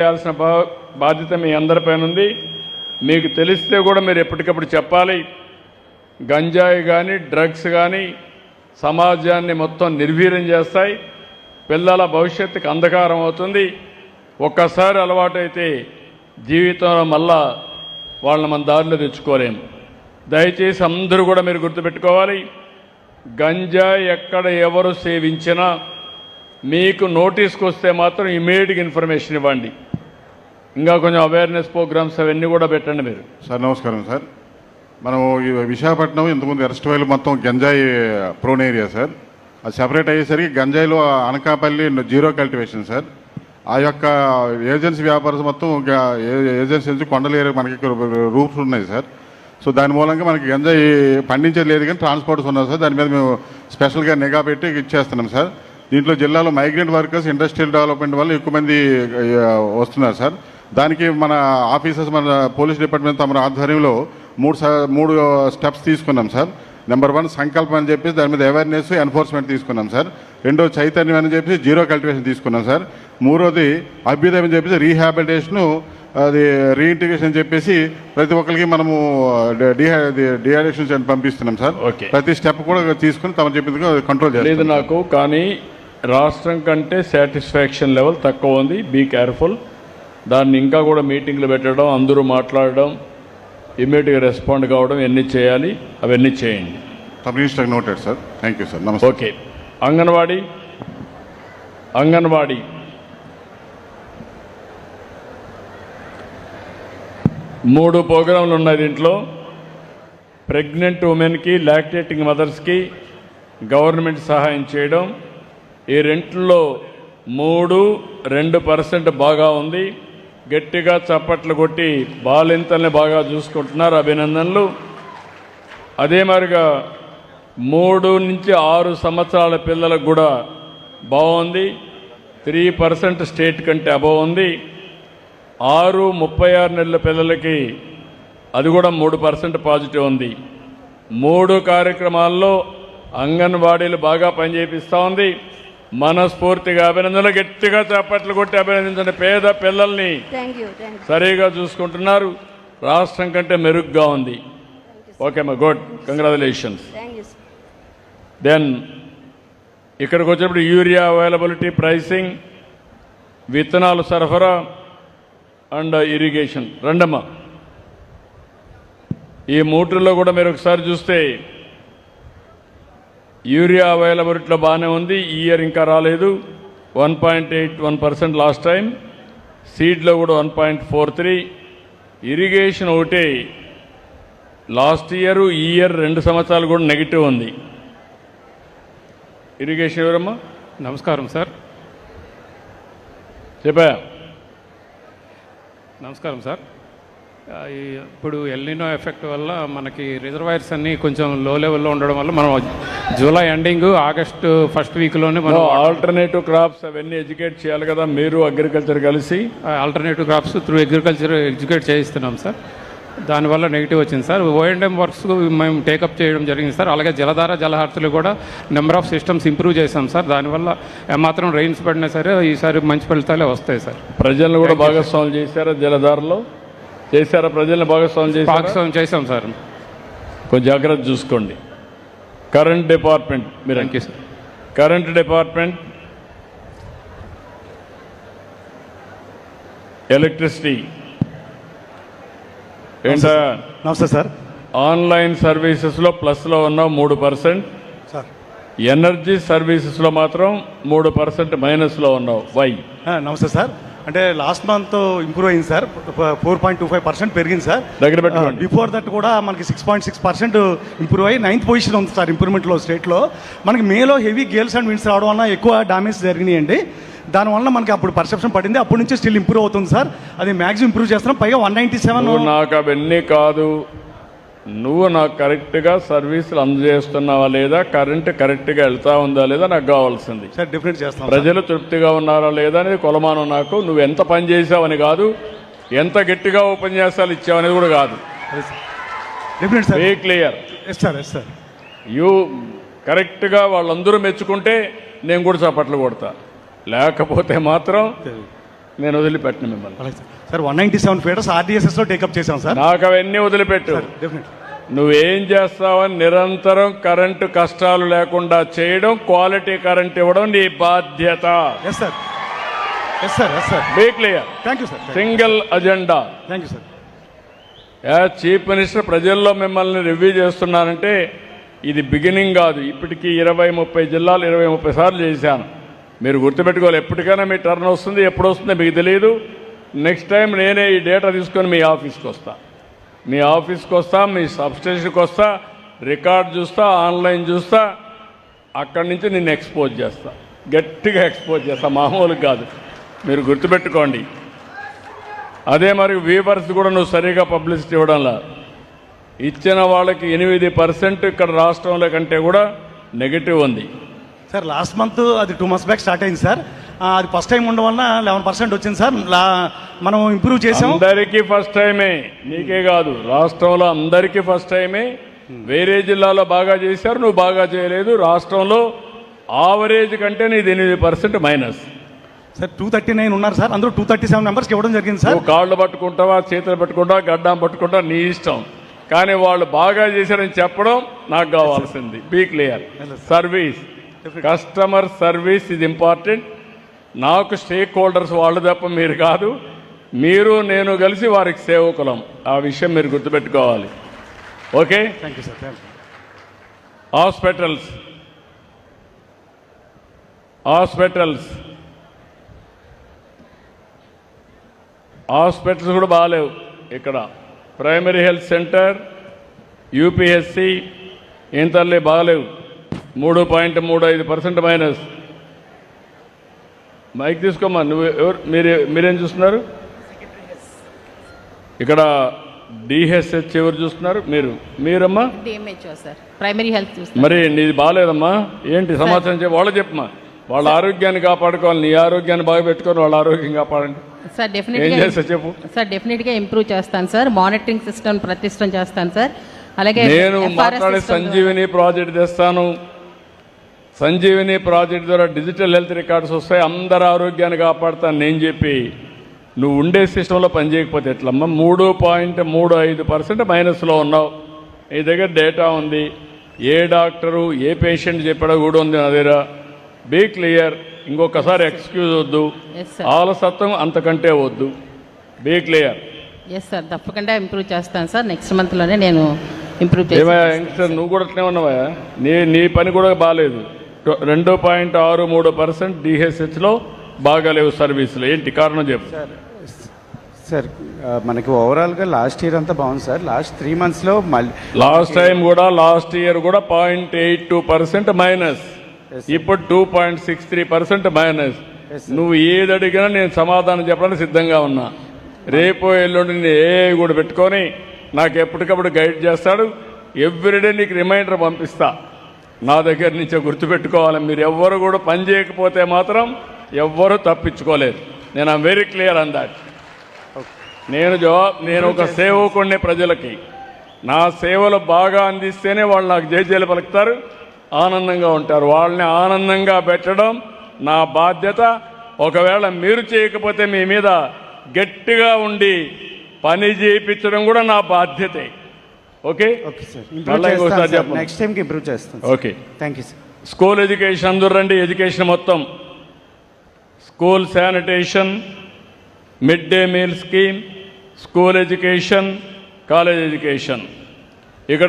చేయాల్సిన బాధ్యత మీ అందరిపైన ఉంది. మీకు తెలిస్తే కూడా మీరు ఎప్పటికప్పుడు చెప్పాలి. గంజాయి కానీ డ్రగ్స్ కానీ సమాజాన్ని మొత్తం నిర్వీర్యం చేస్తాయి. పిల్లల భవిష్యత్తుకి అంధకారం అవుతుంది. ఒక్కసారి అలవాటైతే జీవితంలో మళ్ళా వాళ్ళని మన దారిలో తెచ్చుకోలేము. దయచేసి అందరూ కూడా మీరు గుర్తుపెట్టుకోవాలి, గంజాయి ఎక్కడ ఎవరు సేవించినా మీకు నోటీస్కి వస్తే మాత్రం ఇమీడియట్గా ఇన్ఫర్మేషన్ ఇవ్వండి. ఇంకా కొంచెం అవేర్నెస్ ప్రోగ్రామ్స్ అవన్నీ కూడా పెట్టండి మీరు. సార్ నమస్కారం సార్. మనం ఈ విశాఖపట్నం ఇంతకుముందు అరెస్ట్ వైలు మొత్తం గంజాయి ప్రోన్ ఏరియా సార్. అది సెపరేట్ అయ్యేసరికి గంజాయిలో అనకాపల్లి జీరో కల్టివేషన్ సార్. ఆ యొక్క ఏజెన్సీ వ్యాపారం మొత్తం ఏజెన్సీ నుంచి కొండల ఏరియా మనకి రూట్స్ ఉన్నాయి సార్. సో దాని మూలంగా మనకి గంజాయి పండించేది లేదు కానీ ట్రాన్స్పోర్ట్స్ ఉన్నాయి సార్. దాని మీద మేము స్పెషల్గా నిఘా పెట్టి ఇచ్చేస్తున్నాం సార్. దీంట్లో జిల్లాలో మైగ్రెంట్ వర్కర్స్ ఇండస్ట్రియల్ డెవలప్మెంట్ వల్ల ఎక్కువ మంది వస్తున్నారు సార్. దానికి మన ఆఫీసర్స్ మన పోలీస్ డిపార్ట్మెంట్ తమ ఆధ్వర్యంలో మూడు స్టెప్స్ తీసుకున్నాం సార్. నెంబర్ 1 సంకల్పం అని చెప్పేసి దాని మీద అవేర్నెస్ ఎన్ఫోర్స్మెంట్ తీసుకున్నాం సార్. 2 చైతన్యం అని చెప్పేసి జీరో కల్టివేషన్ తీసుకున్నాం సార్. 3వది అభ్యుదయం అని చెప్పేసి రీహాబిలిటేషను, అది రీఇంటిగ్రేషన్ అని చెప్పేసి ప్రతి ఒక్కరికి మనము డిహైడ్రేషన్ పంపిస్తున్నాం సార్. ప్రతి స్టెప్ కూడా తీసుకుని తమ చెప్పింది కంట్రోల్ చేయలేదు నాకు. కానీ రాష్ట్రం కంటే సాటిస్ఫాక్షన్ లెవెల్ తక్కువ ఉంది. Be careful. దాన్ని ఇంకా కూడా మీటింగ్లు పెట్టడం, అందరూ మాట్లాడడం, ఇమ్మీడియట్గా రెస్పాండ్ కావడం, ఎన్ని చేయాలి అవన్నీ చేయండి. Noted sir. Thank you sir. నమస్తే. ఓకే. అంగన్వాడీ 3 ప్రోగ్రాంలు ఉన్నాయి దీంట్లో. ప్రెగ్నెంట్ ఉమెన్కి, లాక్టేటింగ్ మదర్స్కి గవర్నమెంట్ సహాయం చేయడం. ఈ రెంట్లో 2% బాగా ఉంది. గట్టిగా చప్పట్లు కొట్టి బాలింతల్ని బాగా చూసుకుంటున్నారు, అభినందనలు. అదే మరిగా 3 నుంచి 6 సంవత్సరాల పిల్లలకు కూడా బాగుంది. 3% స్టేట్ కంటే అబవ్ ఉంది. 6-36 నెలల పిల్లలకి అది కూడా 3% పాజిటివ్ ఉంది. 3 కార్యక్రమాల్లో అంగన్వాడీలు బాగా పనిచేపిస్తూ ఉంది. మనస్ఫూర్తిగా అభినందనలు. గట్టిగా చప్పట్లు కొట్టి అభినందించండి. పేద పిల్లల్ని సరిగా చూసుకుంటున్నారు. రాష్ట్రం కంటే మెరుగ్గా ఉంది. ఓకే మా గుడ్, కంగ్రాచులేషన్స్. దెన్ ఇక్కడికి వచ్చినప్పుడు యూరియా అవైలబిలిటీ, ప్రైసింగ్, విత్తనాలు సరఫరా అండ్ ఇరిగేషన్ రెండమ్మా. ఈ 3లో కూడా మీరు ఒకసారి చూస్తే యూరియా అవైలబిలిటీలో బాగానే ఉంది. ఈ ఇయర్ ఇంకా రాలేదు. 1.81% లాస్ట్ టైం. సీడ్లో కూడా 1.43. ఇరిగేషన్ ఒకటే లాస్ట్ ఇయర్, ఈ ఇయర్ 2 సంవత్సరాలు కూడా నెగిటివ్ ఉంది. ఇరిగేషన్ ఎవరమ్మా? నమస్కారం సార్. చెప్పా. నమస్కారం సార్. ఇప్పుడు ఎల్నినో ఎఫెక్ట్ వల్ల మనకి రిజర్వాయర్స్ అన్నీ కొంచెం లో లెవెల్లో ఉండడం వల్ల మనం జూలై ఎండింగ్, ఆగస్టు ఫస్ట్ వీక్లోనే మనం ఆల్టర్నేటివ్ క్రాప్స్ అవన్నీ ఎడ్యుకేట్ చేయాలి కదా మీరు, అగ్రికల్చర్ కలిసి. Alternative crops through agriculture educate చేయిస్తున్నాం సార్. దానివల్ల నెగిటివ్ వచ్చింది సార్. O&M వర్క్స్ మేము టేకప్ చేయడం జరిగింది సార్. అలాగే జలధార, జలహర్తులు కూడా నెంబర్ ఆఫ్ సిస్టమ్స్ ఇంప్రూవ్ చేశాం సార్. దానివల్ల ఏమాత్రం రెయిన్స్ పడినా సరే ఈసారి మంచి ఫలితాలే వస్తాయి సార్. ప్రజలను కూడా భాగస్వామ్యం చేశారా? జలధారలో చేశారా? ప్రజలను భాగస్వామ్యం చేశాం సార్. కొంచెం జాగ్రత్త చూసుకోండి. కరెంట్ డిపార్ట్మెంట్ మీరు. Thank you sir. Current department, electricity ఏంటా? నమస్తే సార్. ఆన్లైన్ సర్వీసెస్లో ప్లస్లో ఉన్నావు 3% సార్. ఎనర్జీ సర్వీసెస్లో మాత్రం 3% మైనస్లో ఉన్నావు. వై? నమస్తే సార్. అంటే లాస్ట్ మంత్ ఇంప్రూవ్ అయింది సార్. 4.25% పెరిగింది సార్. దగ్గర పెట్టుకోండి. బిఫోర్ దట్ కూడా మనకి 6.6% ఇంప్రూవ్ అయ్యి 9th పొజిషన్ ఉంది సార్ ఇంప్రూవ్మెంట్లో స్టేట్లో. మనకి మేలో హెవీ గేల్స్ అండ్ విండ్స్ రావడం వల్ల ఎక్కువ డ్యామేజ్ జరిగినాయండి. దానివల్ల మనకి అప్పుడు పర్సెప్షన్ పడింది. అప్పటి నుంచి స్టిల్ ఇంప్రూవ్ అవుతుంది సార్. అది మ్యాక్సిమం ఇంప్రూవ్ చేస్తున్నాం. పైగా 197. నాకు అవన్నీ కాదు, నువ్వు నాకు కరెక్ట్గా సర్వీసులు అందజేస్తున్నావా లేదా, కరెంటు కరెక్ట్గా వెళ్తా ఉందా లేదా నాకు కావాల్సింది సార్. డెఫినెట్ చేస్తాం. ప్రజలు తృప్తిగా ఉన్నారా లేదా అనేది కొలమానం. నాకు నువ్వు ఎంత పని చేసావని కాదు, ఎంత గట్టిగా ఉపన్యాసాలు ఇచ్చావనేది కూడా కాదు. Definite sir. Very clear. Yes sir. Yes sir. You కరెక్ట్గా వాళ్ళందరూ మెచ్చుకుంటే నేను కూడా చప్పట్లు కొడతా, లేకపోతే మాత్రం నేను వదిలిపెట్టను మిమ్మల్ని. అలాగే సార్. సార్ 197 ఫీటర్స్ ఆర్డీఎస్ఎస్లో టేకప్ చేశాం సార్. నాకు అవన్నీ వదిలిపెట్టు. డెఫినెట్. నువ్వేం చేస్తావని నిరంతరం కరెంటు కష్టాలు లేకుండా చేయడం, క్వాలిటీ కరెంట్ ఇవ్వడం నీ బాధ్యత. Yes sir, yes sir, yes sir. Be clear. Thank you sir. Single agenda. Thank you sir. Chief minister ప్రజల్లో మిమ్మల్ని రివ్యూ చేస్తున్నానంటే ఇది బిగినింగ్ కాదు. ఇప్పటికీ 20-30 జిల్లాలు 20-30 సార్లు చేశాను. మీరు గుర్తుపెట్టుకోవాలి. ఎప్పటికైనా మీ టర్న్ వస్తుంది, ఎప్పుడు వస్తుందో మీకు తెలియదు. నెక్స్ట్ టైం నేనే ఈ డేటా తీసుకొని మీ ఆఫీస్కి వస్తా, మీ సబ్స్టేషన్కి వస్తా, రికార్డ్ చూస్తా, ఆన్లైన్ చూస్తా, అక్కడి నుంచి నిన్ను ఎక్స్పోజ్ చేస్తా, గట్టిగా ఎక్స్పోజ్ చేస్తా, మామూలుగా కాదు. మీరు గుర్తుపెట్టుకోండి. అదే మరి వీవర్స్ కూడా నువ్వు సరిగా పబ్లిసిటీ ఇవ్వడంలా. ఇచ్చిన వాళ్ళకి 8% ఇక్కడ రాష్ట్రంలో కంటే కూడా నెగిటివ్ ఉంది. సార్ లాస్ట్ మంత్ అది 2 months బ్యాక్ స్టార్ట్ అయింది సార్. అది ఫస్ట్ టైం ఉండడం వల్ల 11% వచ్చింది సార్. మనం ఇంప్రూవ్ చేసాం. అందరికీ ఫస్ట్ టైమే, నీకే కాదు, రాష్ట్రంలో అందరికీ ఫస్ట్ టైమే. వేరే జిల్లాలో బాగా చేశారు, నువ్వు బాగా చేయలేదు. రాష్ట్రంలో ఆవరేజ్ కంటే నీది 8% మైనస్. సార్ 239 ఉన్నారు సార్, అందులో 237 మెంబర్స్కి ఇవ్వడం జరిగింది సార్. నువ్వు కాళ్ళు పట్టుకుంటావా, చేతులు పట్టుకుంటావా, గడ్డం పట్టుకుంటావా, నీ ఇష్టం. కానీ వాళ్ళు బాగా చేశారని చెప్పడం నాకు కావాల్సింది. Be clear. Service, customer service ఇది ఇంపార్టెంట్. నాకు స్టేక్ హోల్డర్స్ వాళ్ళు తప్ప మీరు కాదు. మీరు నేను కలిసి వారికి సేవకులం. ఆ విషయం మీరు గుర్తుపెట్టుకోవాలి. Okay. Thank you sir. Thank you. Hospitals కూడా బాగాలేవు ఇక్కడ. ప్రైమరీ హెల్త్ సెంటర్, యూపీఎస్సి ఇంతలే బాగాలేవు. 3.35% మైనస్. మైక్ తీసుకోమ్మా. నువ్వు ఎవరు, మీరేం చూస్తున్నారు ఇక్కడ? డిహెచ్హెచ్ ఎవరు చూస్తున్నారు? మీరమ్మా డిఎంహెచ్ఓ సార్, ప్రైమరీ హెల్త్ చూస్తున్నారు. మరి నీది బాగాలేదమ్మా, ఏంటి సమాచారం వాళ్ళు చెప్పమ్మా. వాళ్ళ ఆరోగ్యాన్ని కాపాడుకోవాలి, నీ ఆరోగ్యాన్ని బాగా పెట్టుకొని వాళ్ళ ఆరోగ్యం కాపాడండి. సార్ ఏం చేస్తా చెప్పు. సార్ డెఫినెట్గా ఇంప్రూవ్ చేస్తాను సార్. మానిటరింగ్ సిస్టమ్ ప్రతిష్టం చేస్తాను సార్. అలాగే నేను మాట్లాడే సంజీవిని ప్రాజెక్ట్ తెస్తాను. సంజీవిని ప్రాజెక్ట్ ద్వారా డిజిటల్ హెల్త్ రికార్డ్స్ వస్తాయి, అందరి ఆరోగ్యాన్ని కాపాడుతాను నేను చెప్పి నువ్వు ఉండే సిస్టంలో పనిచేయకపోతే ఎట్లమ్మా? 3.35% మైనస్లో ఉన్నావు. నీ దగ్గర డేటా ఉంది, ఏ డాక్టరు ఏ పేషెంట్ చెప్పాడో కూడా ఉంది నా దగ్గర. Be clear. ఇంకొకసారి ఎక్స్క్యూజ్ వద్దు, ఆలసత్వం అంతకంటే వద్దు. Be clear. ఎస్ సార్, తప్పకుండా ఇంప్రూవ్ చేస్తాను సార్. నెక్స్ట్ మంత్లోనే నేను ఇంప్రూవ్ ఏమయ్యా యంగ్స్టర్, నువ్వు కూడా అట్లే ఉన్నావా? నీ పని కూడా బాగాలేదు. 2.63% డిహెచ్హెచ్లో బాగాలేవు సర్వీసులు. ఏంటి కారణం చెప్పు సార్. మనకి ఓవరాల్గా లాస్ట్ ఇయర్ అంతా బాగుంది సార్. లాస్ట్ 3 monthsలో మళ్ళీ లాస్ట్ ఇయర్ కూడా 0.82% మైనస్. ఇప్పుడు 2.63% మైనస్. నువ్వు ఏది అడిగినా నేను సమాధానం చెప్పడానికి సిద్ధంగా ఉన్నా. రేపు ఎల్లుండి నేను ఏ కూడా పెట్టుకొని నాకు ఎప్పటికప్పుడు గైడ్ చేస్తాడు. ఎవ్రీడే నీకు రిమైండర్ పంపిస్తా. నా దగ్గర నుంచే గుర్తుపెట్టుకోవాలి. మీరు ఎవ్వరు కూడా పని చేయకపోతే మాత్రం ఎవ్వరూ తప్పించుకోలేరు. నేను I'm very clear on that. నేను ఒక సేవకుడిని ప్రజలకి. నా సేవలు బాగా అందిస్తేనే వాళ్ళు నాకు జయజయలు పలుకుతారు, ఆనందంగా ఉంటారు. వాళ్ళని ఆనందంగా పెట్టడం నా బాధ్యత. ఒకవేళ మీరు చేయకపోతే మీ మీద గట్టిగా ఉండి పని చేయించడం కూడా నా బాధ్యతే. Okay okay sir. ఇంప్రూవ్ చేస్తాను. నెక్స్ట్ టైంకి ఇంప్రూవ్ చేస్తాను. Okay. Thank you sir. School education అందరూ రండి. ఎడ్యుకేషన్ మొత్తం, school sanitation, mid day meal scheme, school education, college education. ఇక్కడ